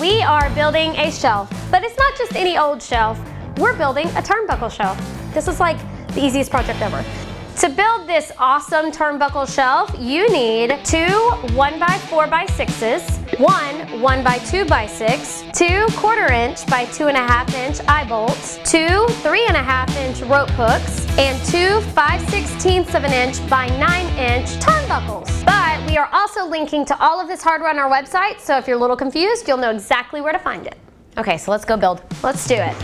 we are building a shelf, but it's not just any old shelf. We're building a turnbuckle shelf. This is like the easiest project ever. To build this awesome turnbuckle shelf, you need 2 1x4x6s, 1 1x2x6, 2 1/4" by 2.5" eye bolts, 2 3.5" rope hooks, and 2 5/16" by 9" turnbuckles. But we are also linking to all of this hardware on our website, so if you're a little confused, you'll know exactly where to find it. Okay, so let's go build. Let's do it.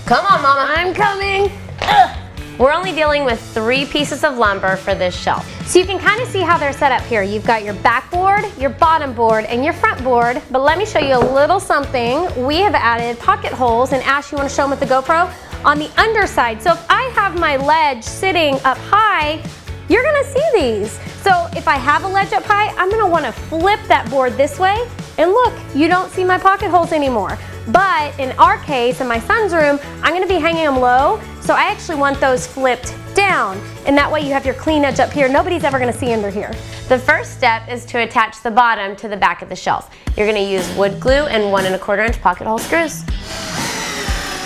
Come on, Mama. I'm coming. Ugh. We're only dealing with 3 pieces of lumber for this shelf. So you can kind of see how they're set up here. You've got your back board, your bottom board, and your front board. But let me show you a little something. We have added pocket holes, and Ash, you want to show them with the GoPro? On the underside. So if I have my ledge sitting up high, you're gonna see these. So if I have a ledge up high, I'm gonna wanna flip that board this way, and look, you don't see my pocket holes anymore. But in our case, in my son's room, I'm gonna be hanging them low, so I actually want those flipped down, and that way you have your clean edge up here. Nobody's ever gonna see under here. The first step is to attach the bottom to the back of the shelf. You're gonna use wood glue and 1 1/4" pocket hole screws.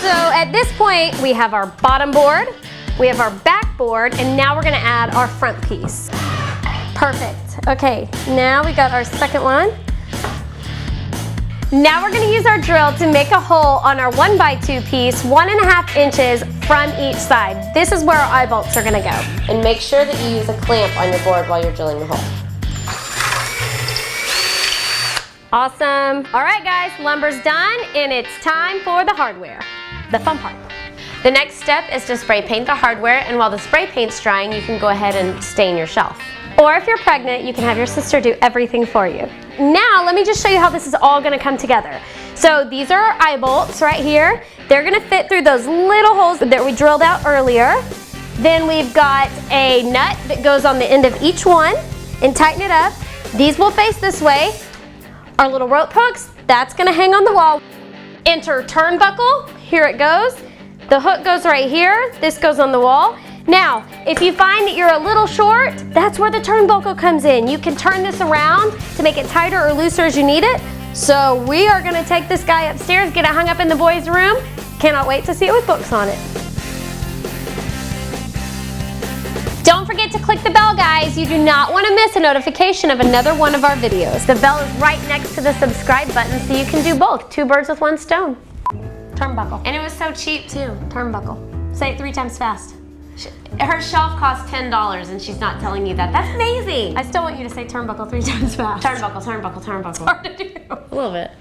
So at this point, we have our bottom board, we have our back board, and now we're gonna add our front piece. Perfect. Okay, now we got our second one. Now we're gonna use our drill to make a hole on our 1x2 piece, 1.5 inches from each side. This is where our eye bolts are gonna go. And make sure that you use a clamp on your board while you're drilling the hole. Awesome. All right guys, lumber's done, and it's time for the hardware, the fun part. The next step is to spray paint the hardware, and while the spray paint's drying, you can go ahead and stain your shelf. Or if you're pregnant, you can have your sister do everything for you. Now, let me just show you how this is all gonna come together. So these are our eye bolts right here. They're gonna fit through those little holes that we drilled out earlier. Then we've got a nut that goes on the end of each one, and tighten it up. These will face this way. Our little rope hooks, that's gonna hang on the wall. Enter turnbuckle, here it goes. The hook goes right here, this goes on the wall. Now, if you find that you're a little short, that's where the turnbuckle comes in. You can turn this around to make it tighter or looser as you need it. So we are gonna take this guy upstairs, get it hung up in the boys' room. Cannot wait to see it with books on it. Don't forget to click the bell, guys. You do not want to miss a notification of another one of our videos. The bell is right next to the subscribe button, so you can do both. 2 birds with 1 stone. Turnbuckle. And it was so cheap too. Turnbuckle. Say it 3 times fast. Her shelf costs $10 and she's not telling you that. That's amazing. I still want you to say turnbuckle 3 times fast. Turnbuckle, turnbuckle, turnbuckle. It's hard to do. A little bit.